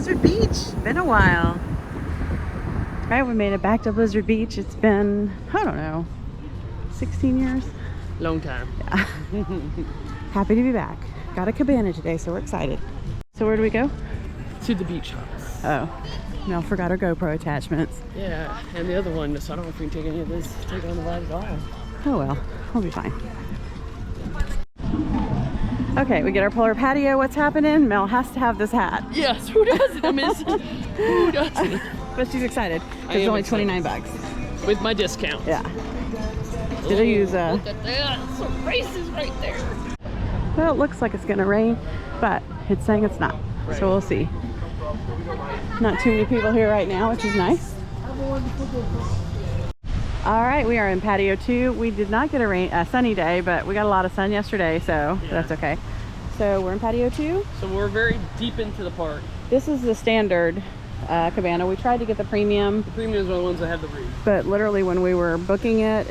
Blizzard Beach. Been a while. All right, we made it back to Blizzard Beach. It's been, I don't know, 16 years? Long time. Yeah. Happy to be back. Got a cabana today, so we're excited. So where do we go? To the beach house. Oh, Mel forgot our GoPro attachments. Yeah, and the other one, so I don't know if we can take any of this, take on the ride at all. Oh well, we'll be fine. Okay, we get our Polar Patio. What's happening? Mel has to have this hat. Yes, who doesn't? I miss who doesn't? But she's excited. It's only 29 bucks. With my discount. Yeah. Did I use Look at that. Some races right there. Well, it looks like it's gonna rain, but it's saying it's not. Right. So we'll see. Not too many people here right now, which is nice. All right, we are in patio 2. We did not get a sunny day, but we got a lot of sun yesterday, so that's okay. So we're in patio 2. So we're very deep into the park. This is the standard cabana. We tried to get the premium. The premiums are the ones that have the roof. But literally when we were booking it,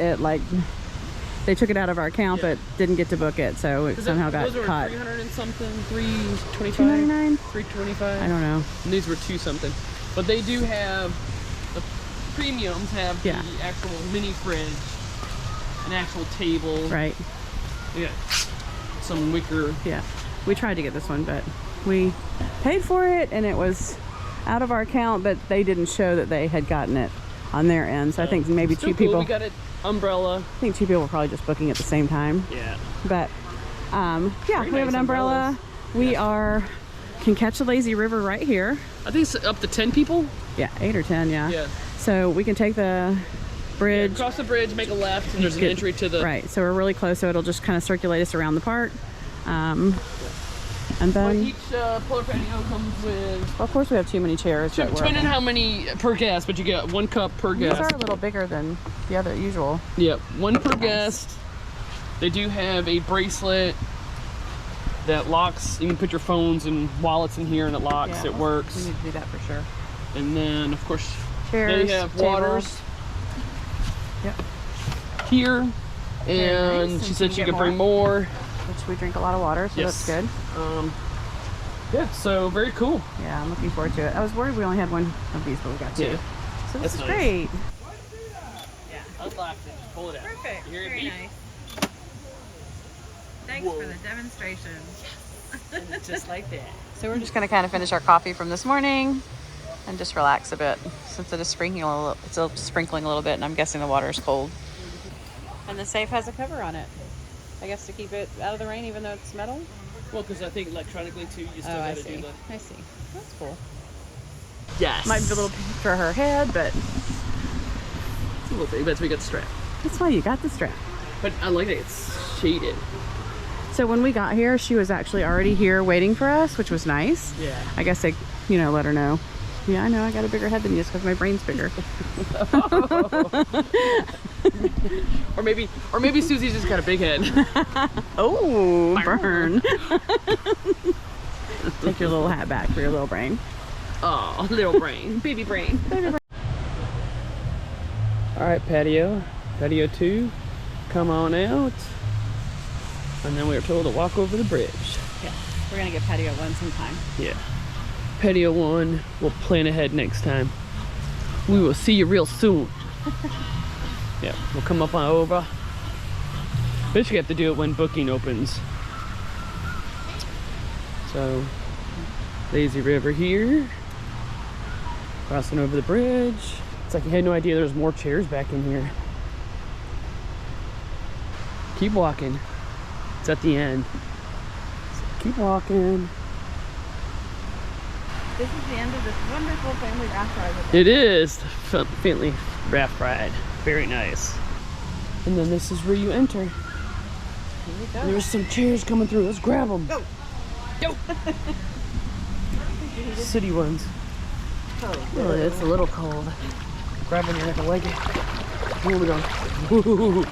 they took it out of our account, but didn't get to book it, so it somehow got caught. 300 and something, 325, 299, 325. I don't know. And these were 2 something, but they do have the premiums have the actual mini fridge, an actual table, right? Yeah, some wicker. Yeah, we tried to get this one, but we paid for it, and it was out of our account, but they didn't show that they had gotten it on their end. So I think maybe two people. We got it. Umbrella. I think 2 people were probably just booking at the same time. Yeah. But yeah, we have an umbrella. We can catch the lazy river right here. I think it's up to 10 people. Yeah, 8 or 10. Yeah. So we can take the bridge. Cross the bridge, make a left, and there's an entry to the. Right. So we're really close. So it'll just kind of circulate us around the park. And then each Polar Patio comes with. Well, of course, we have too many chairs. Depending how many per guest, but you get 1 cup per guest. These are a little bigger than the other usual. Yep, 1 per guest. They do have a bracelet that locks. You can put your phones and wallets in here, and it locks. Yeah, it works. We need to do that for sure. And then, of course, chairs, they have waters. Yep. Here, and nice. she said she could bring more. Which we drink a lot of water, so that's good. Yeah, so very cool. Yeah, I'm looking forward to it. I was worried we only had 1 of these, but we got 2. Yeah. So this is great. Yeah, unlock it, just pull it out. Perfect. Very nice. Thanks for the demonstration. Yes. Just like that. So we're just going to kind of finish our coffee from this morning and just relax a bit since it is sprinkling a little. It's sprinkling a little bit, and I'm guessing the water is cold. And the safe has a cover on it. I guess to keep it out of the rain, even though it's metal. Well, because I think electronically too, you still got to do that. I see. That's cool. Yes. Might be a little for her head, but it's a little thing. But we got the strap. That's why you got the strap. But I like that it's shaded. So when we got here, she was actually already here waiting for us, which was nice. Yeah. I guess they, let her know. Yeah, I know. I got a bigger head than you, just because my brain's bigger. or maybe Susie's just got a big head. Oh, burn. Take your little hat back for your little brain. Oh, little brain. Baby brain. Baby brain. All right, patio 2, come on out. And then we were told to walk over the bridge. Yeah, we're gonna get patio 1 sometime. Yeah. Patio 1, we'll plan ahead next time. We will see you real soon. Yeah, we'll come up on over. Basically have to do it when booking opens. So, lazy river here. Crossing over the bridge. It's like you had no idea there was more chairs back in here. Keep walking. It's at the end. So keep walking. This is the end of this wonderful family raft ride. It is family raft ride. Very nice. And then this is where you enter. Here we go. There's some chairs coming through. Let's grab them. Go. Go. City ones. Oh, it's a little cold. Grab one like a leg. Here we go. Woo.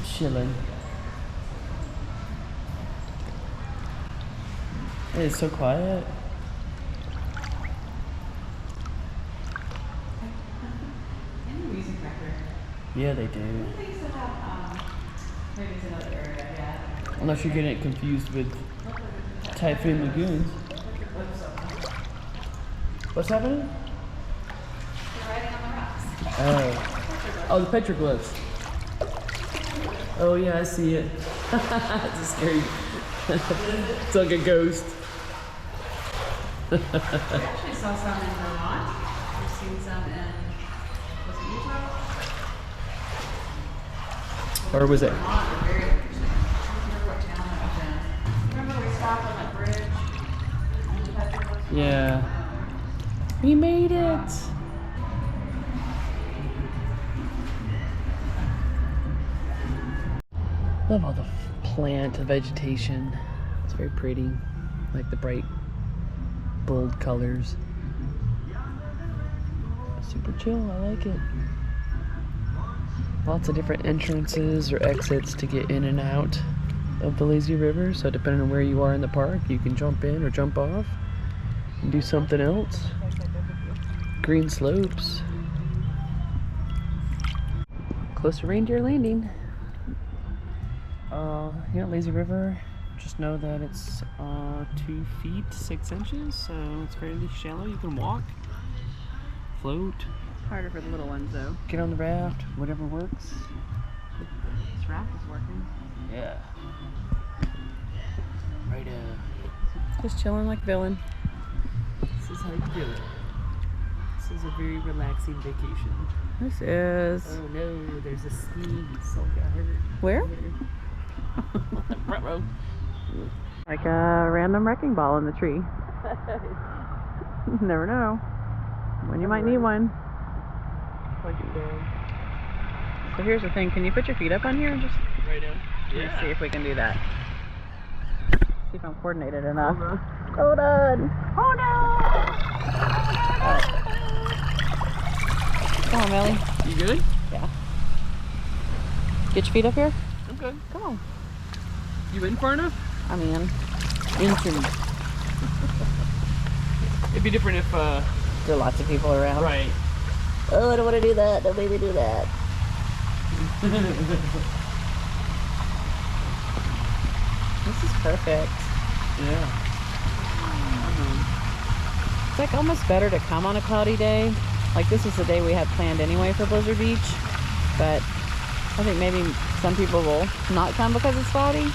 Chilling. It's so quiet. Yeah, they do. Maybe it's another area, yeah. Unless you're getting it confused with Typhoon Lagoons. What's happening? They're riding on the rocks. Oh, the petroglyphs. Oh yeah, I see it. It's a scary. It's like a ghost. We actually saw some in Vermont. We've seen some in, was it Utah? Or was it? Vermont were very interesting. I don't remember what town that was in. Remember we stopped on that bridge? And the petroglyphs were Yeah. We made it. Love all the plant vegetation. It's very pretty. Like the bright, bold colors. Super chill, I like it. Lots of different entrances or exits to get in and out of the lazy river. So depending on where you are in the park, you can jump in or jump off and do something else. Green slopes. Close to Reindeer Landing. Yeah, lazy river. Just know that it's 2 feet 6 inches, so it's fairly shallow. You can walk, float, harder for the little ones though. get on the raft, whatever works. This raft is working. Yeah. Right. Just chilling like a villain. This is how you do it. This is a very relaxing vacation. This is. Oh no, there's a ski. Soul got hurt. Where? Front row. Like a random wrecking ball in the tree. You never know when you might need one. So here's the thing, can you put your feet up on here and just Right now. let's see if we can do that. See if I'm coordinated enough. Hold on. Hold on. Come on, Melly. You good? Yeah. Get your feet up here. I'm good. Come on. You in far enough? I'm in. Into. It'd be different if, There are lots of people around. right. Oh, I don't want to do that. Don't make me do that. This is perfect. Yeah. It's like almost better to come on a cloudy day. Like this is the day we had planned anyway for Blizzard Beach, but I think maybe some people will not come because it's cloudy.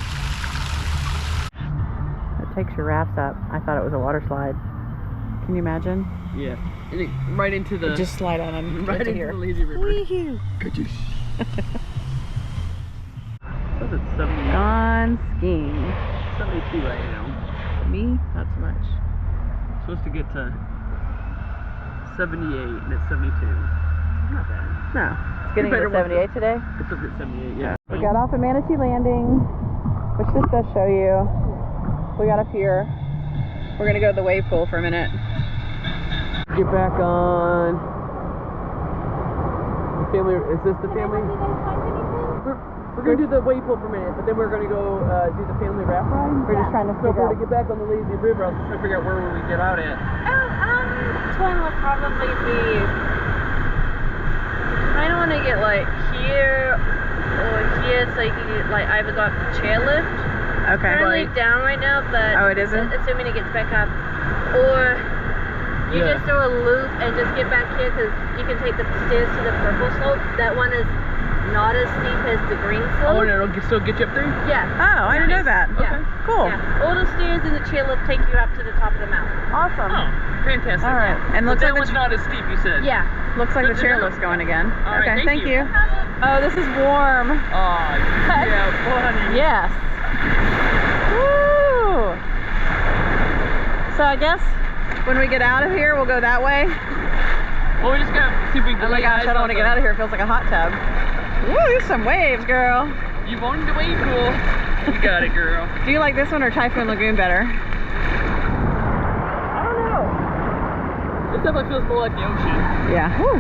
It takes your rafts up. I thought it was a water slide. Can you imagine? Yeah. And it, right into the... Just slide on and right into here. the lazy river. Wee-hoo. What's it, 70, Gone skiing. 72 right now. Me? Not so much. Supposed to get to 78 and it's 72. Not bad. No. It's getting better to 78 today? It's up at 78, yeah. We got off at Manatee Landing, which this does show you. We got up here. We're gonna go to the wave pool for a minute. Get back on. The family, is this the family? We're gonna do the wave pool for a minute, but then we're gonna go do the family raft ride. We're just trying to So if figure we're out. to get back on the lazy river, I was trying to figure out where we get out at. This one will probably be. I don't want to get like here or here, so you can get, like either go up the chairlift. Okay. Currently down right now, but Oh, it isn't? assuming it gets back up, or you Yeah. just do a loop and just get back here because you can take the stairs to the purple slope. That one is not as steep as the green slope. Oh, and it'll still get you up there? Yeah. Oh, I didn't know that. Yeah. Okay. Cool. Yeah. All the stairs in the chairlift take you up to the top of the mountain. Awesome. Oh, fantastic. All right. And But looks that like one's not as steep, you said? Yeah. looks like the Good to know. chairlift's going again. All right, Okay, thank thank you. you. Oh, this is warm. Oh, yeah, buddy. Yes. Woo! So I guess when we get out of here, we'll go that way. Well, we just gotta see if we can Oh my gosh, I don't want to get out of here. It feels like a hot tub. Woo, there's some waves, girl. You wanted the wave pool. You got it, girl. Do you like this one or Typhoon Lagoon better? I don't know. This definitely feels more like the ocean. Yeah. Woo.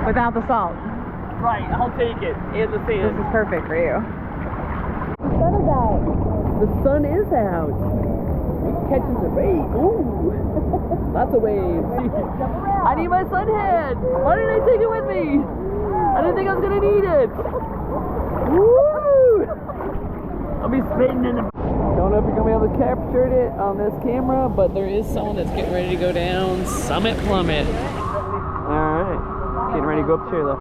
Without the salt. Right, I'll take it. And the This sand. is perfect for you. The sun is out. Catching the rays. Ooh. Lots of waves. I need my sun head. Why didn't I take it with me? I didn't think I was gonna need it. Woo! I'll be spitting in the Don't know if you're gonna be able to capture it on this camera, but there is someone that's getting ready to go down Summit Plummet. Alright, getting ready to go up the chairlift.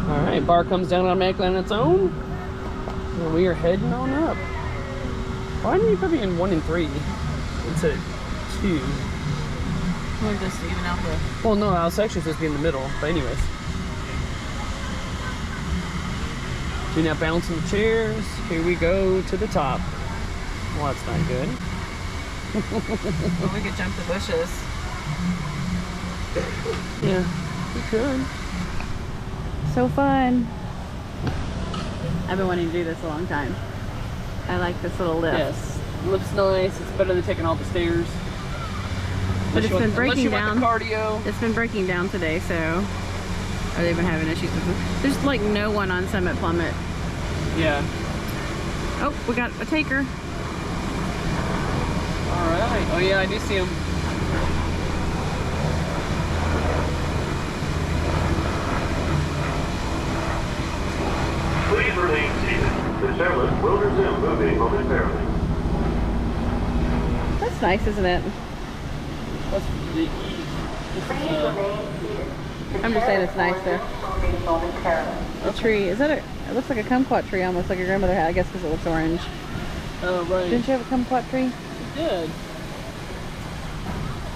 Alright, bar comes down automatically on its own. And we are heading on up. Why didn't you put me in 1 and 3 instead of 2? We're just even out the... Well, no, I was actually supposed to be in the middle, but anyways. Do not bounce in the chairs. Here we go to the top. Well, that's not good. Well, we could jump the bushes. Yeah, we could. So fun. I've been wanting to do this a long time. I like this little lift. Yes, lift's nice. It's better than taking all the stairs. But it's been breaking down. Cardio. It's been breaking down today, so... Or they've been having issues with it. There's like no one on Summit Plummet. Yeah. Oh, we got a taker. Alright. Oh yeah, I do see him. Please remain seated. The chairlift will resume moving momentarily. That's nice, isn't it? That's the I'm just saying it's nice there. The tree, is that a... It looks like a kumquat tree, almost like your grandmother had, I guess because it looks orange. Oh, right. Didn't you have a kumquat tree? It did.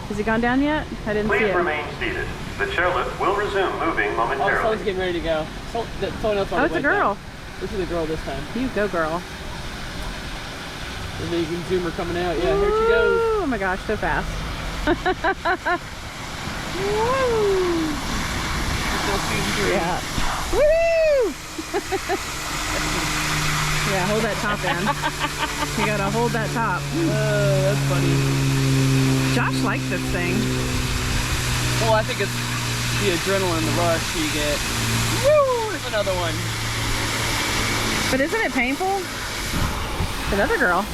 Has he gone down yet? I didn't see Please it. remain seated. The chairlift will resume moving Oh, momentarily. someone's getting ready to go. Someone else Oh, it's a girl. This is a girl this time. You go, girl. And then you can zoom her coming out. Yeah, here she goes. Oh my gosh, so fast. Still shooting through. Yeah. Woohoo! Yeah, hold that top in. You gotta hold that top. Oh, that's funny. Josh likes this thing. Well, I think it's the adrenaline, the rush you get. Woo! There's another one. But isn't it painful? Another girl.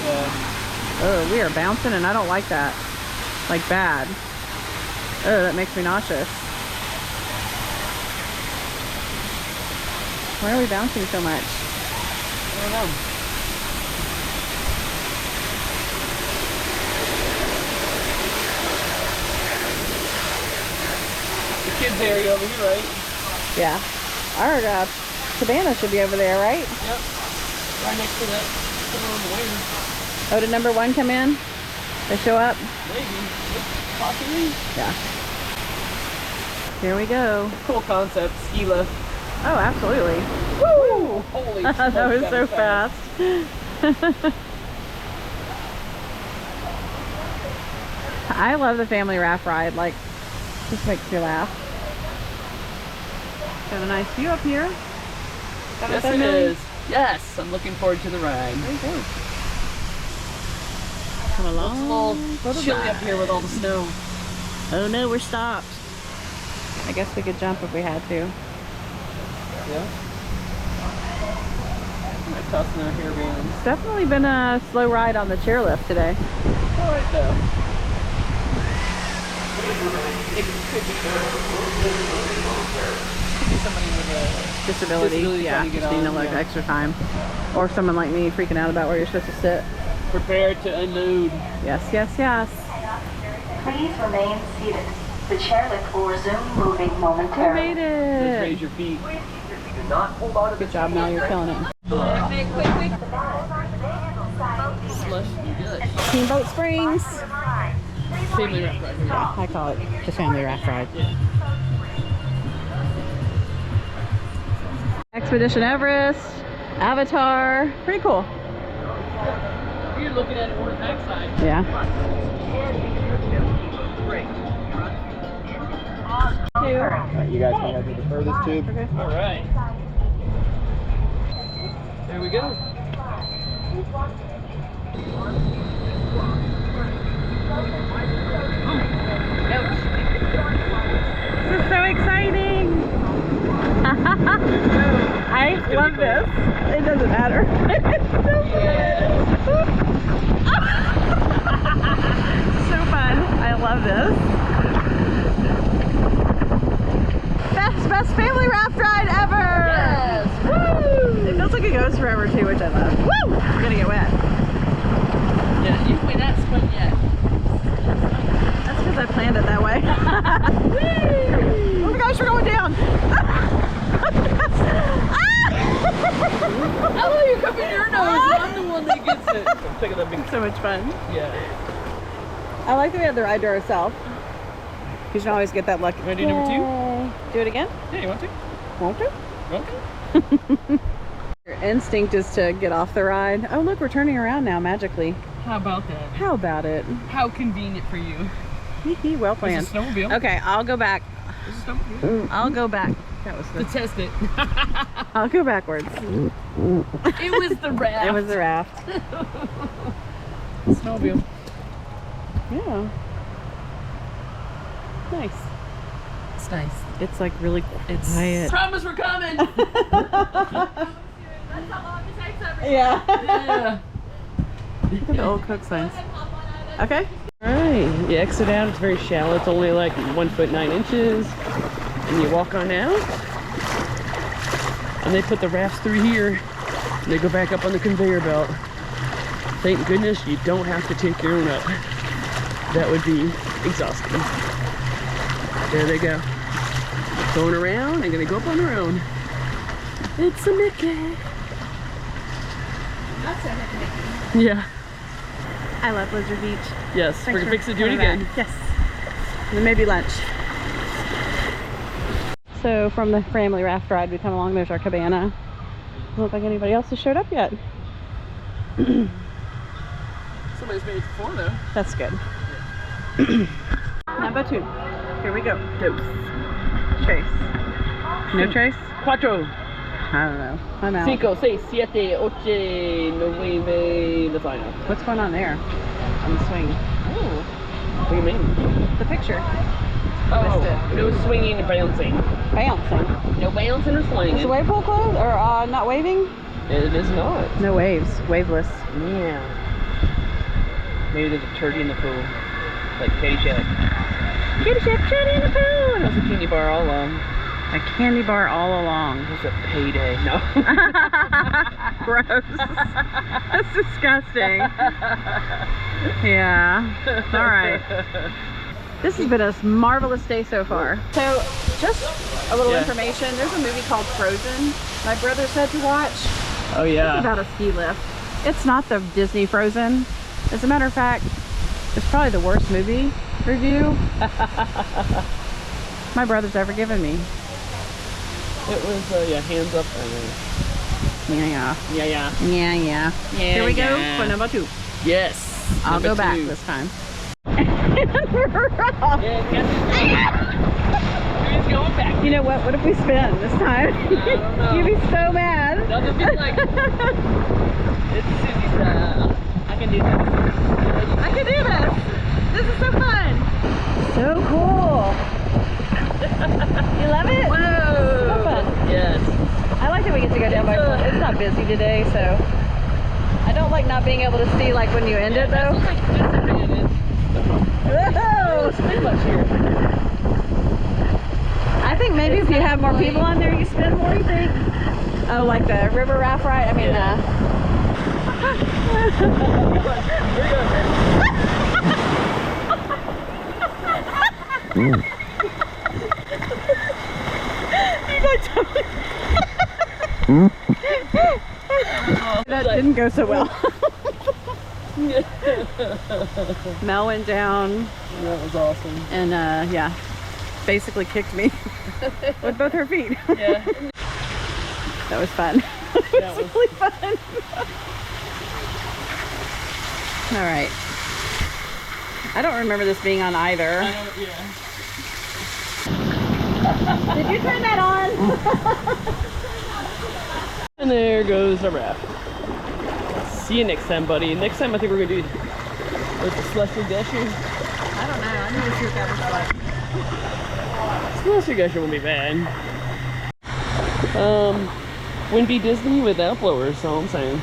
Yeah. Oh, we are bouncing and I don't like that. Like bad. Oh, that makes me nauseous. Why are we bouncing so much? I don't know. The kids area over here, right? Yeah. Our cabana should be over there, right? Yep. Right next to that. On the wing. Oh, did number 1 come in? They show up? Maybe. Possibly. Yeah. Here we go. Cool concept. Ski lift. Oh, absolutely. Woo! Holy That was so fast. I love the family raft ride. Like, just makes me laugh. Got a nice view up here. Yes, it is. Yes, I'm looking forward to the ride. There you go. Come It's along. a little chilly up here with all the snow. Oh no, we're stopped. I guess we could jump if we had to. Yeah. My tossing our hair bands. It's definitely been a slow ride on the chairlift today. All right though. Somebody with a Disability, yeah, trying to get just need on, a little yeah. extra time. Or someone like me freaking out about where you're supposed to sit. Prepare to unload. Yes, yes, yes. Please remain seated. The chairlift will resume moving We momentarily. made Just it. raise your feet. Do not hold on to Good job, Mel, you're killing it. Slush. Good. Steamboat Springs. Family raft right here. I call it the family raft ride. Expedition Everest, Avatar, pretty cool. You're looking at it on the backside. Yeah. You guys can head to the furthest tube. All right. There we go. This is so exciting. I love this. It doesn't matter. It's so fun. So fun. I love this. Best family raft ride ever. Yes. Woo! It feels like it goes forever too, which I love. Woo! I'm gonna get wet. Yeah. That's because I planned it that way. Oh my gosh, we're going down. I love you cupping your nose. I'm the one that gets it. I'm taking that big. So much fun. Yeah. I like that we have the ride to ourselves. You should always get that lucky. Want to do number 2? Do it again? Yeah, you want to? Won't you? Okay. Your instinct is to get off the ride. Oh look, we're turning around now magically. How about that? How about it? How convenient for you. Well planned. Is it a snowmobile? Okay, I'll go back. Is it a snowmobile? I'll go back. That was To test it. I'll go backwards. It was the raft. It was the raft. Snowmobile. Yeah. Nice. It's nice. It's like really quiet. Promise we're coming. Yeah. Yeah. Look at the old Cook signs. Okay. Alright, you exit out, it's very shallow, it's only like 1 foot 9 inches. And you walk on out. And they put the rafts through here. And they go back up on the conveyor belt. Thank goodness you don't have to take your own up. That would be exhausting. There they go. Going around and gonna go up on their own. It's a Mickey. That's a Mickey. Yeah. I love Blizzard Beach. Yes, we're gonna fix it, do it again. Yes. And then maybe lunch. So from the family raft ride, we come along, there's our cabana. Doesn't look like anybody else has showed up yet. Somebody's made it before though. That's good. Number 2. Here we go. Dose. Trace. No trace? Cuatro. I don't know. I'm out. 5, 6, 7, 8, 9, the final. What's going on there? On the swing. Oh. What do you mean? The picture. Oh, Missed it. no swinging and bouncing. Bouncing. No bouncing or swinging. Is the wave pool closed? Or not waving? It is not. No waves. Waveless. Yeah. Maybe there's a turkey in the pool. Like Caddyshack. Caddyshack, turkey in the pool! That was a candy bar all along. A candy bar all along. It's a payday. No. Gross. That's disgusting. Yeah. All right. This has been a marvelous day so far. So, just a little information. There's a movie called Frozen my brother said to watch. Oh yeah. It's about a ski lift. It's not the Disney Frozen. As a matter of fact, it's probably the worst movie review my brother's ever given me. It was, yeah, hands up. Yeah. Yeah. Here we go for number 2. Yes. I'll number go back 2. this time. We're off. Who's going back? You know what? What if we spin this time? don't know. You'd be so mad. They'll just be like, it's Susie style. I can do this. I can do this. This is so fun. So cool. You love it? Whoa. So fun. Yes. I like that we get to go down by foot. It's not busy today, so I don't like not being able to see like when you end it though. Whoa! Spin much here. I think maybe if you have more people on there, you spend more, you think? Oh, like the river raft ride? I mean, that didn't go so well. Mel went down. That was awesome. And yeah, basically kicked me with both her feet. Yeah. That was fun. That was really fun. All right. I don't remember this being on either. I know, yeah. Did you turn that on? And there goes our raft. See you next time, buddy. Next time I think we're gonna do what's the Celestial Dasher? I don't know. I need to see what that was like. Celestial Dasher won't be bad. Wouldn't be Disney without blowers, that's all I'm saying.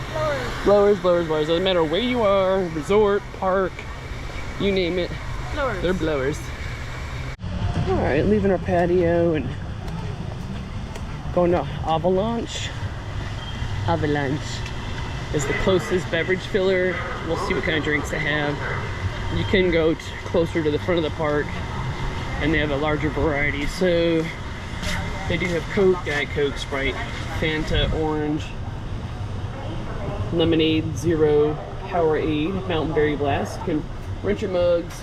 Blowers. Doesn't matter where you are, resort, park, you name it. Blowers. They're blowers. Alright, leaving our patio and going to Avalanche. Avalanche is the closest beverage filler. We'll see what kind of drinks they have. you can go closer to the front of the park, and they have a larger variety. So they do have Coke, Diet Coke, Sprite, Fanta, Orange, Lemonade, Zero, Powerade, Mountain Berry Blast. You can rent your mugs,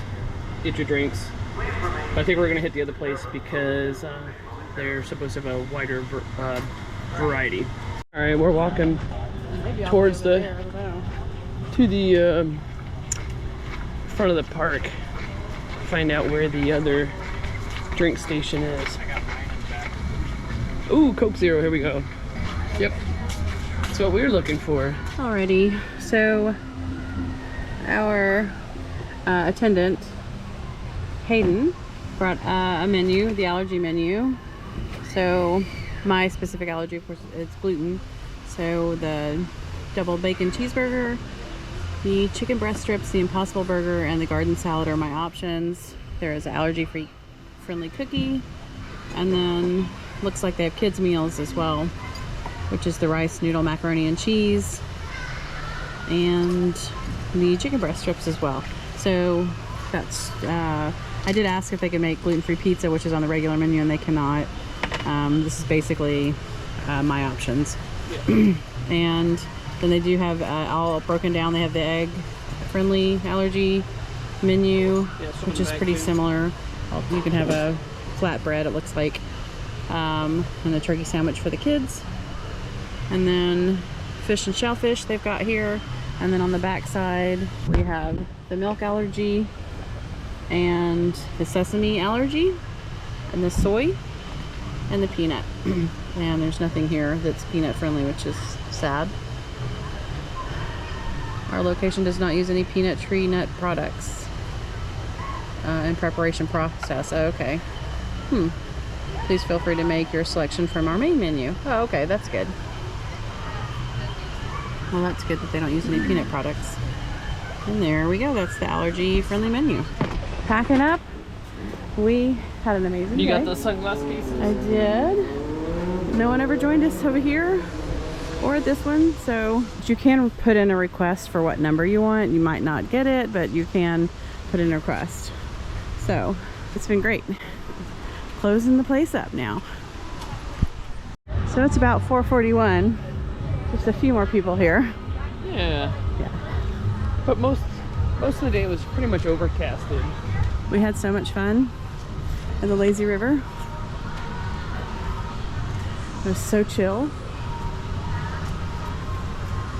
get your drinks. But I think we're gonna hit the other place because they're supposed to have a wider variety. All right, we're walking towards the front of the park. Find out where the other drink station is. Ooh, Coke Zero, here we go. Yep, that's what we were looking for. Alrighty, so our attendant, Hayden, brought a menu, the allergy menu. So my specific allergy, of course, is gluten. So the double bacon cheeseburger, the chicken breast strips, the Impossible Burger, and the garden salad are my options. There is an allergy-free friendly cookie, and then looks like they have kids meals as well, which is the rice noodle macaroni and cheese, and the chicken breast strips as well. So that's I did ask if they could make gluten-free pizza, which is on the regular menu, and they cannot. This is basically my options. And then they do have all broken down. They have the egg-friendly allergy menu, which is pretty similar. You can have a flatbread, it looks like, and a turkey sandwich for the kids. And then fish and shellfish they've got here. And then on the back side, we have the milk allergy and the sesame allergy and the soy and the peanut. And there's nothing here that's peanut friendly, which is sad. Our location does not use any peanut tree nut products in preparation process. Oh, okay. Please feel free to make your selection from our main menu. Oh, okay, that's good. Well, that's good that they don't use any peanut products. And there we go. That's the allergy-friendly menu. Packing up. We had an amazing day. You got the sunglass cases? I did. No one ever joined us over here or at this one, so you can put in a request for what number you want. You might not get it, but you can put in a request. So it's been great. Closing the place up now. So it's about 4:41. Just a few more people here. Yeah. But most of the day was pretty much overcasted. We had so much fun at the lazy river. It was so chill.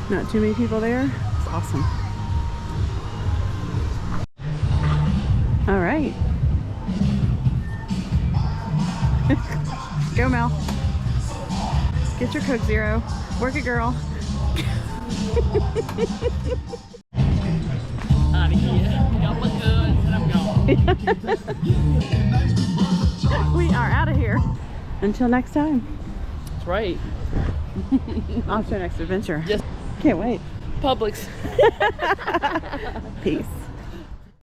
Not too many people there. It's awesome. All right. Go, Mel. Get your Coke Zero. Work it, girl. Out of here. Y'all look good, and I'm gone. We are out of here. Until next time. That's right. Off to our next adventure. Just can't wait. Publix. Peace.